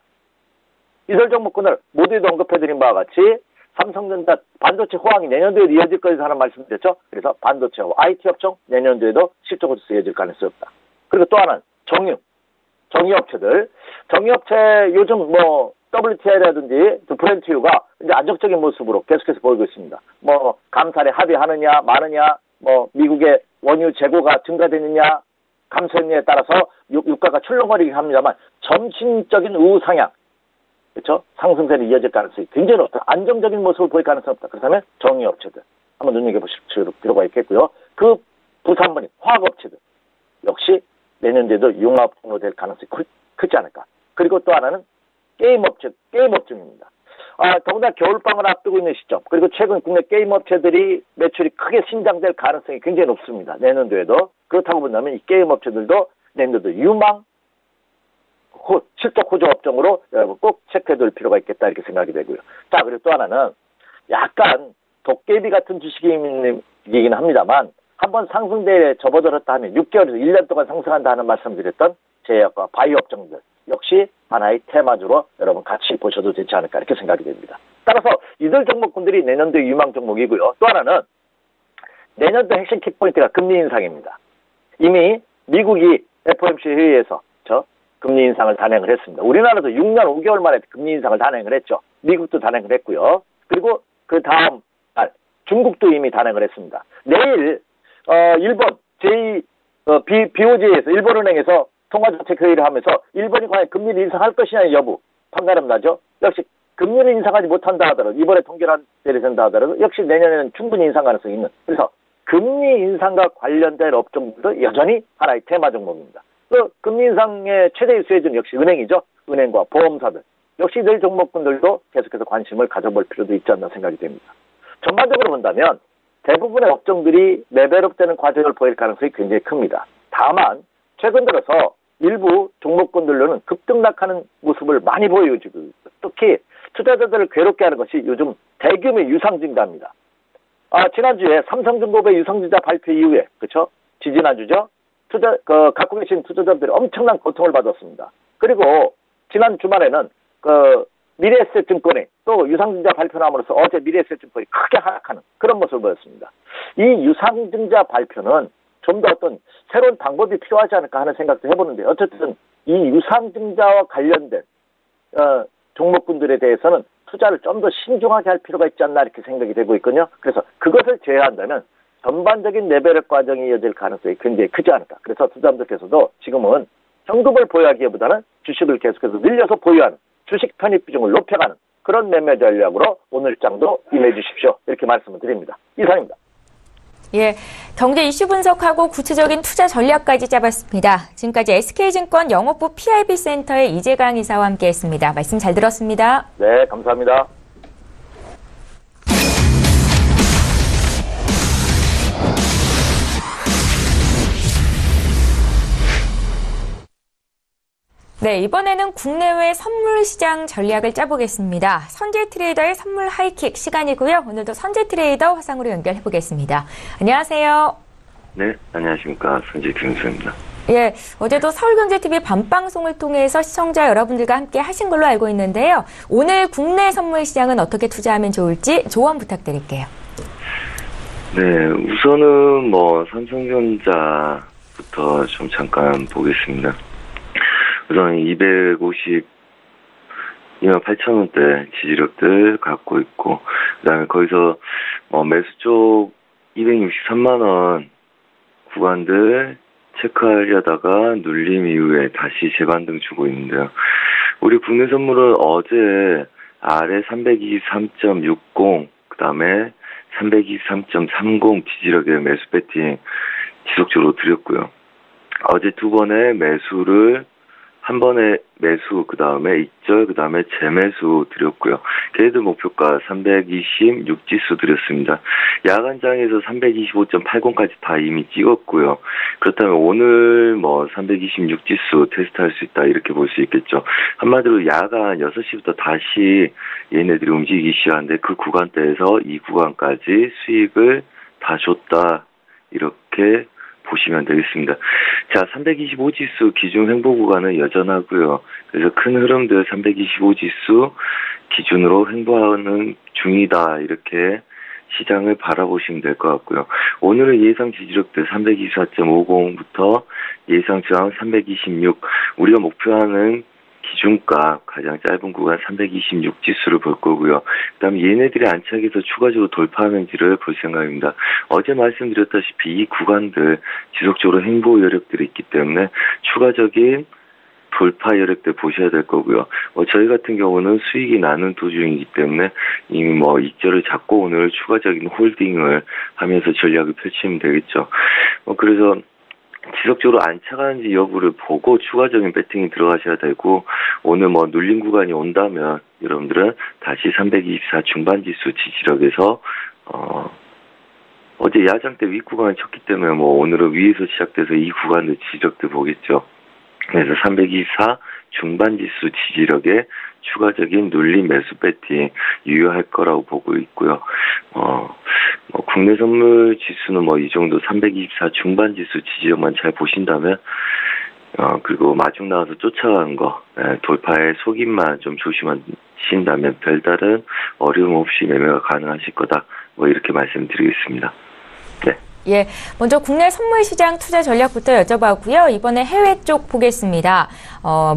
이들 종목군을 모두에도 언급해드린 바와 같이 삼성전자 반도체 호황이 내년도에 이어질 것이라는 하는 말씀드렸죠. 그래서 반도체와 IT 업종 내년도에도 실적 호조에서 이어질 가능성이 없다. 그리고 또 하나는 정유업체들. 정유업체 요즘 WTI라든지 브렌트유가 이제 안정적인 모습으로 계속해서 보이고 있습니다. 감사에 합의하느냐 마느냐, 미국의 원유 재고가 증가되느냐, 감소했느냐에 따라서 유가가 출렁거리긴 합니다만 점진적인 우상향, 그렇죠? 상승세를 이어질 가능성이 굉장히 높다. 안정적인 모습을 보일 가능성이 없다. 그렇다면 정유업체들 한번 눈여겨보실 필요가 있겠고요. 그 부산분인 화학업체들 역시 내년도에도 융합으로 될 가능성이 크지 않을까. 그리고 또 하나는 게임 업종입니다. 더구나 겨울방을 앞두고 있는 시점, 그리고 최근 국내 게임 업체들이 매출이 크게 신장될 가능성이 굉장히 높습니다. 내년도에도. 그렇다고 본다면 이 게임 업체들도 내년도도 유망 실적 호조 업종으로 여러분 꼭 체크해둘 필요가 있겠다 이렇게 생각이 되고요. 자, 그리고 또 하나는 약간 도깨비 같은 주식이긴 합니다만 한번 상승대에 접어들었다 하면 6개월에서 1년 동안 상승한다 하는 말씀드렸던 제약과 바이오 업종들 역시 하나의 테마주로 여러분 같이 보셔도 되지 않을까 이렇게 생각이 됩니다. 따라서 이들 종목군들이 내년도 유망 종목이고요. 또 하나는 내년도 핵심 킥포인트가 금리 인상입니다. 이미 미국이 FOMC 회의에서 금리 인상을 단행을 했습니다. 우리나라도 6년 5개월 만에 금리 인상을 단행을 했죠. 미국도 단행을 했고요. 그리고 그 다음 날 중국도 이미 단행을 했습니다. 내일 일본 BOJ에서 일본은행에서 통화정책회의를 하면서 일본이 과연 금리를 인상할 것이냐의 여부 판가름 나죠. 역시 금리를 인상하지 못한다 하더라도 이번에 통계를 내리선다 하더라도 역시 내년에는 충분히 인상 가능성이 있는. 그래서 금리 인상과 관련된 업종들도 여전히 하나의 테마 종목입니다. 그 금리 인상의 최대 수혜주는 역시 은행이죠. 은행과 보험사들. 역시 이들 종목군들도 계속해서 관심을 가져볼 필요도 있지 않나 생각이 됩니다. 전반적으로 본다면 대부분의 업종들이 레벨업되는 과정을 보일 가능성이 굉장히 큽니다. 다만 최근 들어서 일부 종목군들로는 급등락하는 모습을 많이 보여주고 있고 특히 투자자들을 괴롭게 하는 것이 요즘 대규모 유상증자입니다. 지난주에 삼성중공업의 유상증자 발표 이후에 그렇죠? 지지난주죠? 갖고 계신 투자자들이 엄청난 고통을 받았습니다. 그리고 지난 주말에는 미래에셋증권이 또 유상증자 발표함으로써 어제 미래에셋증권이 크게 하락하는 그런 모습을 보였습니다. 이 유상증자 발표는 좀 더 어떤 새로운 방법이 필요하지 않을까 하는 생각도 해보는데 어쨌든 이 유상증자와 관련된 종목군들에 대해서는 투자를 좀 더 신중하게 할 필요가 있지 않나 이렇게 생각이 되고 있거든요. 그래서 그것을 제외한다면 전반적인 레벨업 과정이 이어질 가능성이 굉장히 크지 않을까. 그래서 투자자들께서도 지금은 현금을 보유하기보다는 주식을 계속해서 늘려서 보유하는 주식 편입 비중을 높여가는 그런 매매 전략으로 오늘 장도 임해 주십시오. 이렇게 말씀을 드립니다. 이상입니다. 예, 경제 이슈 분석하고 구체적인 투자 전략까지 짜봤습니다. 지금까지 SK증권 영업부 PIB센터의 이재강 이사와 함께했습니다. 말씀 잘 들었습니다. 네, 감사합니다. 네, 이번에는 국내외 선물 시장 전략을 짜보겠습니다. 선재 트레이더의 선물 하이킥 시간이고요. 오늘도 선재 트레이더 화상으로 연결해 보겠습니다. 안녕하세요. 네, 안녕하십니까. 선재 김수입니다. 예, 어제도 서울경제TV 밤방송을 통해서 시청자 여러분들과 함께 하신 걸로 알고 있는데요. 오늘 국내 선물 시장은 어떻게 투자하면 좋을지 조언 부탁드릴게요. 네, 우선은 삼성전자부터 좀 잠깐 보겠습니다. 우선 252만 8천원대 지지력들 갖고 있고, 그 다음에 거기서 매수 쪽 263만원 구간들 체크하려다가 눌림 이후에 다시 재반등 주고 있는데요. 우리 국내 선물은 어제 아래 323.60, 그 다음에 323.30 지지력의 매수 배팅 지속적으로 드렸고요. 어제 두 번의 매수를 한 번에 매수, 그 다음에 익절, 그 다음에 재매수 드렸고요. 걔네들 목표가 326지수 드렸습니다. 야간장에서 325.80까지 다 이미 찍었고요. 그렇다면 오늘 326지수 테스트할 수 있다 이렇게 볼 수 있겠죠. 한마디로 야간 6시부터 다시 얘네들이 움직이기 시작하는데 그 구간대에서 이 구간까지 수익을 다 줬다 이렇게 보시면 되겠습니다. 자, 325지수 기준 횡보 구간은 여전하고요. 그래서 큰 흐름들 325지수 기준으로 횡보하는 중이다 이렇게 시장을 바라보시면 될 것 같고요. 오늘은 예상 지지력들 324.50부터 예상 저항 326, 우리가 목표하는 기준가 가장 짧은 구간 326지수를 볼 거고요. 그 다음에 얘네들이 안착해서 추가적으로 돌파하는지를 볼 생각입니다. 어제 말씀드렸다시피 이 구간들 지속적으로 횡보 여력들이 있기 때문에 추가적인 돌파 여력들 보셔야 될 거고요. 저희 같은 경우는 수익이 나는 도중이기 때문에 이미 익절을 잡고 오늘 추가적인 홀딩을 하면서 전략을 펼치면 되겠죠. 그래서 지속적으로 안착하는지 여부를 보고 추가적인 배팅이 들어가셔야 되고, 오늘 눌린 구간이 온다면 여러분들은 다시 324 중반지수 지지력에서 어제 야장 때 윗구간을 쳤기 때문에 오늘은 위에서 시작돼서 이 구간의 지지력들 보겠죠. 그래서 324 중반지수 지지력에 추가적인 눌림 매수 배팅 유효할 거라고 보고 있고요. 국내 선물 지수는 이 정도 324 중반 지수 지지력만 잘 보신다면, 그리고 마중 나와서 쫓아가는 거, 돌파의 속임만 좀 조심하신다면 별다른 어려움 없이 매매가 가능하실 거다. 이렇게 말씀드리겠습니다. 네. 예, 먼저 국내 선물 시장 투자 전략부터 여쭤봤고요. 이번에 해외 쪽 보겠습니다.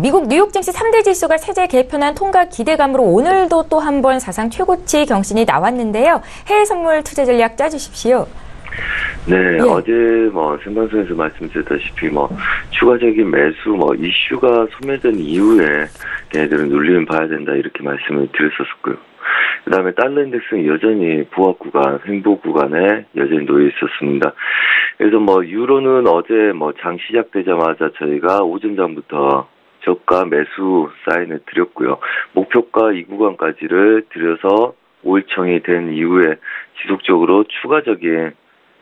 미국 뉴욕 증시 3대 지수가 세제 개편안 통과 기대감으로 오늘도 또 한 번 사상 최고치 경신이 나왔는데요. 해외 선물 투자 전략 짜주십시오. 네, 예. 어제 생방송에서 말씀드렸다시피 추가적인 매수 이슈가 소멸된 이후에 얘네들은 눌림을 봐야 된다 이렇게 말씀을 드렸었고요. 그 다음에 달러 인덱스는 여전히 부합 구간, 횡보 구간에 여전히 놓여 있었습니다. 그래서 유로는 어제 장 시작되자마자 저희가 오전장부터 저가 매수 사인을 드렸고요. 목표가 이 구간까지를 들여서 5일청이 된 이후에 지속적으로 추가적인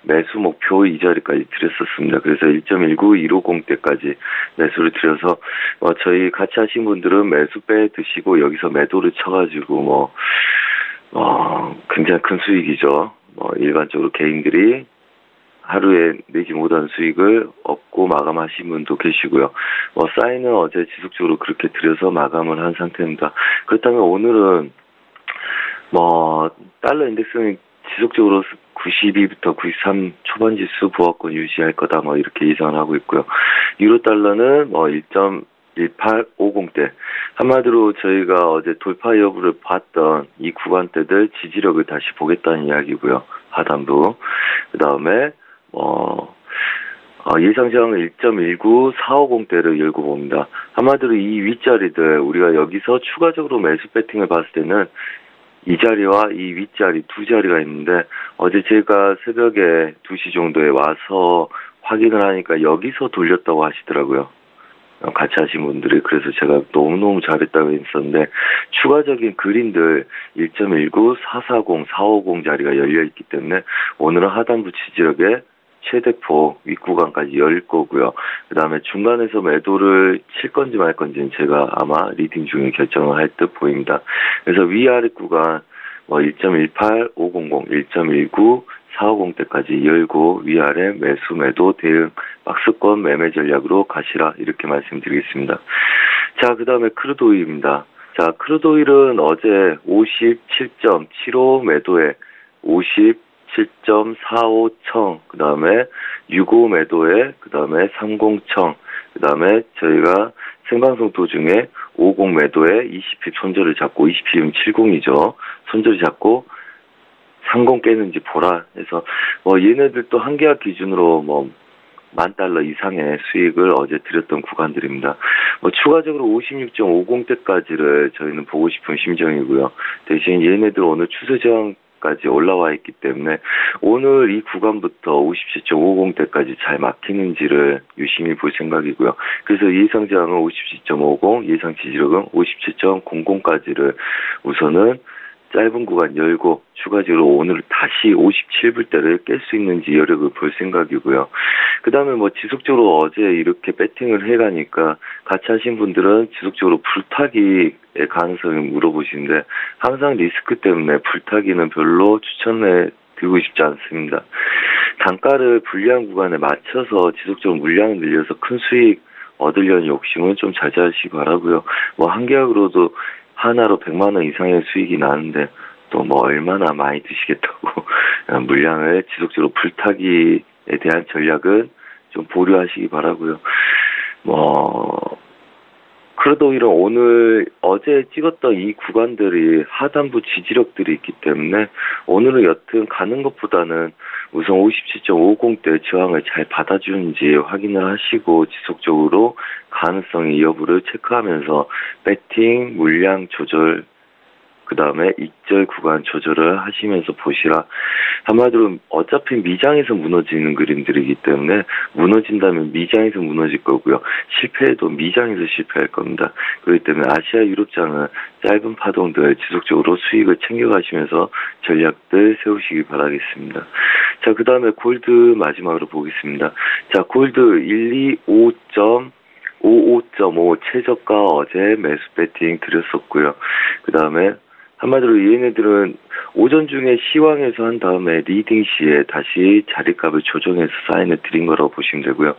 매수 목표 이 자리까지 드렸었습니다. 그래서 1.19250대까지 매수를 드려서 저희 같이 하신 분들은 매수 빼 드시고 여기서 매도를 쳐가지고 굉장히 큰 수익이죠. 일반적으로 개인들이 하루에 내지 못한 수익을 얻고 마감하신 분도 계시고요. 사인은 어제 지속적으로 그렇게 드려서 마감을 한 상태입니다. 그렇다면 오늘은 달러 인덱스는 지속적으로 92부터 93 초반 지수 보합권 유지할 거다 이렇게 예상을 하고 있고요. 유로 달러는 1.1850대, 한마디로 저희가 어제 돌파 여부를 봤던 이 구간대들 지지력을 다시 보겠다는 이야기고요. 하단부. 그 다음에 예상 저항은 1.19450대를 열고 봅니다. 한마디로 이 윗자리들 우리가 여기서 추가적으로 매수 배팅을 봤을 때는 이 자리와 이 윗자리 두 자리가 있는데, 어제 제가 새벽에 2시 정도에 와서 확인을 하니까 여기서 돌렸다고 하시더라고요. 같이 하신 분들이. 그래서 제가 너무너무 잘했다고 했었는데, 추가적인 그림들 1.19, 440, 450 자리가 열려있기 때문에 오늘은 하단부 지지력에 최대폭 윗구간까지 열 거고요. 그 다음에 중간에서 매도를 칠 건지 말 건지는 제가 아마 리딩 중에 결정을 할 듯 보입니다. 그래서 위아래 구간 1.18, 500, 1.19, 450대까지 열고 위아래 매수 매도 대응 박스권 매매 전략으로 가시라 이렇게 말씀드리겠습니다. 자, 그 다음에 크루드 오일입니다. 자, 크루드 오일은 어제 57.75 매도에 57.45청, 그 다음에 65 매도에, 그 다음에 30청, 그 다음에 저희가 생방송 도중에 50 매도에 20핍 손절을 잡고, 20핍은 70이죠. 손절을 잡고 30 깨는지 보라 해서, 얘네들 또 한계약 기준으로 $10,000 이상의 수익을 어제 드렸던 구간들입니다. 추가적으로 56.50대까지를 저희는 보고 싶은 심정이고요. 대신 얘네들 오늘 추세 저항 구간까지 올라와 있기 때문에 오늘 이 구간부터 57.50대까지 잘 막히는지를 유심히 볼 생각이고요. 그래서 예상 저항은 57.50, 예상 지지력은 57.00까지를 우선은 짧은 구간 열고 추가적으로 오늘 다시 57불대를 깰 수 있는지 여력을 볼 생각이고요. 그 다음에 뭐 지속적으로 어제 이렇게 배팅을 해가니까 같이 하신 분들은 지속적으로 불타기의 가능성을 물어보시는데 항상 리스크 때문에 불타기는 별로 추천해 드리고 싶지 않습니다. 단가를 불리한 구간에 맞춰서 지속적으로 물량을 늘려서 큰 수익 얻으려는 욕심은 좀 자제하시기 바라고요. 뭐 한 계약으로도 하나로 100만 원 이상의 수익이 나는데 또 뭐 얼마나 많이 드시겠다고 물량을 지속적으로 불타기에 대한 전략은 좀 보류하시기 바라고요. 뭐 그래도 오히려 오늘 어제 찍었던 이 구간들이 하단부 지지력들이 있기 때문에 오늘은 여튼 가는 것보다는 우선 57.50대 저항을 잘 받아주는지 확인을 하시고 지속적으로 가능성의 여부를 체크하면서 배팅, 물량 조절, 그 다음에 익절 구간 조절을 하시면서 보시라. 한마디로 어차피 미장에서 무너지는 그림들이기 때문에 무너진다면 미장에서 무너질 거고요. 실패해도 미장에서 실패할 겁니다. 그렇기 때문에 아시아 유럽장은 짧은 파동들 지속적으로 수익을 챙겨가시면서 전략들 세우시기 바라겠습니다. 자, 그 다음에 골드 마지막으로 보겠습니다. 자, 골드 125.55.5 최저가 어제 매수 배팅 드렸었고요. 그 다음에 한마디로 얘네들은 오전 중에 시황에서 한 다음에 리딩 시에 다시 자리값을 조정해서 사인을 드린 거라고 보시면 되고요.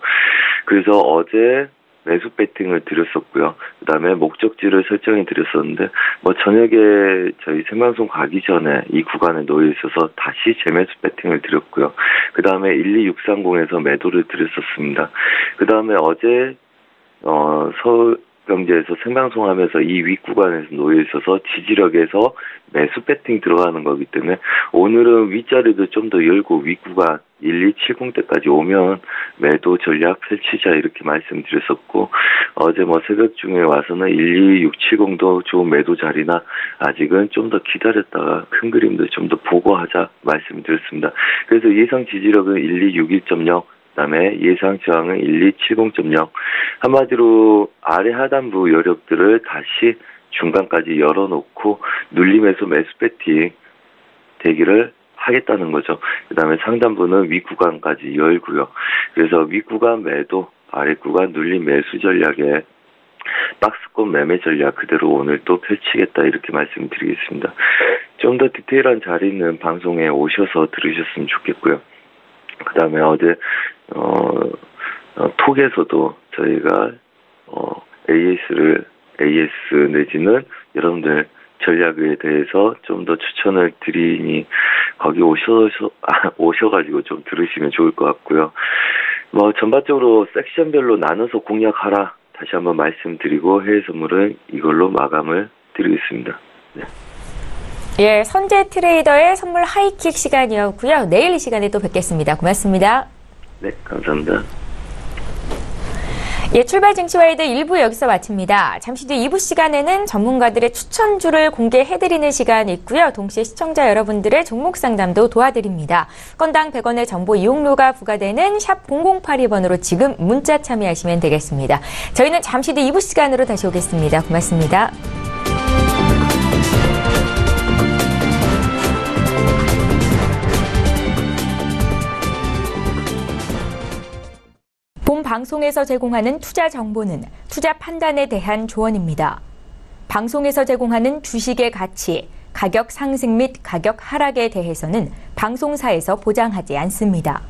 그래서 어제 매수 배팅을 드렸었고요. 그 다음에 목적지를 설정해 드렸었는데 뭐 저녁에 저희 생방송 가기 전에 이 구간에 놓여 있어서 다시 재매수 배팅을 드렸고요. 그 다음에 12630에서 매도를 드렸었습니다. 그 다음에 어제 서울경제에서 생방송하면서 이 윗구간에서 놓여 있어서 지지력에서 매수 배팅 들어가는 거기 때문에 오늘은 윗자리도 좀 더 열고 윗구간 1270대까지 오면 매도 전략 펼치자 이렇게 말씀드렸었고 어제 뭐 새벽 중에 와서는 12670도 좋은 매도 자리나 아직은 좀 더 기다렸다가 큰 그림도 좀 더 보고 하자 말씀드렸습니다. 그래서 예상 지지력은 1261.0 그다음에 예상 저항은 1270.0 한마디로 아래 하단부 여력들을 다시 중간까지 열어놓고 눌림에서 매수 배팅 대기를 하겠다는 거죠. 그 다음에 상단부는 윗구간까지 열고요. 그래서 윗구간 매도, 아랫구간 눌림 매수 전략에 박스권 매매 전략 그대로 오늘 또 펼치겠다 이렇게 말씀드리겠습니다. 좀 더 디테일한 자리는 방송에 오셔서 들으셨으면 좋겠고요. 그 다음에 어제 톡에서도 저희가 AS 내지는 여러분들 전략에 대해서 좀 더 추천을 드리니 거기 오셔가지고 좀 들으시면 좋을 것 같고요. 뭐 전반적으로 섹션별로 나눠서 공략하라 다시 한번 말씀드리고 해외 선물은 이걸로 마감을 드리겠습니다. 네. 예, 선재 트레이더의 선물 하이킥 시간이었고요. 내일 이 시간에 또 뵙겠습니다. 고맙습니다. 네, 감사합니다. 예, 출발 증시와이드 1부 여기서 마칩니다. 잠시 뒤 2부 시간에는 전문가들의 추천주를 공개해드리는 시간이 있고요. 동시에 시청자 여러분들의 종목 상담도 도와드립니다. 건당 100원의 정보 이용료가 부과되는 샵 0082번으로 지금 문자 참여하시면 되겠습니다. 저희는 잠시 뒤 2부 시간으로 다시 오겠습니다. 고맙습니다. 본 방송에서 제공하는 투자 정보는 투자 판단에 대한 조언입니다. 방송에서 제공하는 주식의 가치, 가격 상승 및 가격 하락에 대해서는 방송사에서 보장하지 않습니다.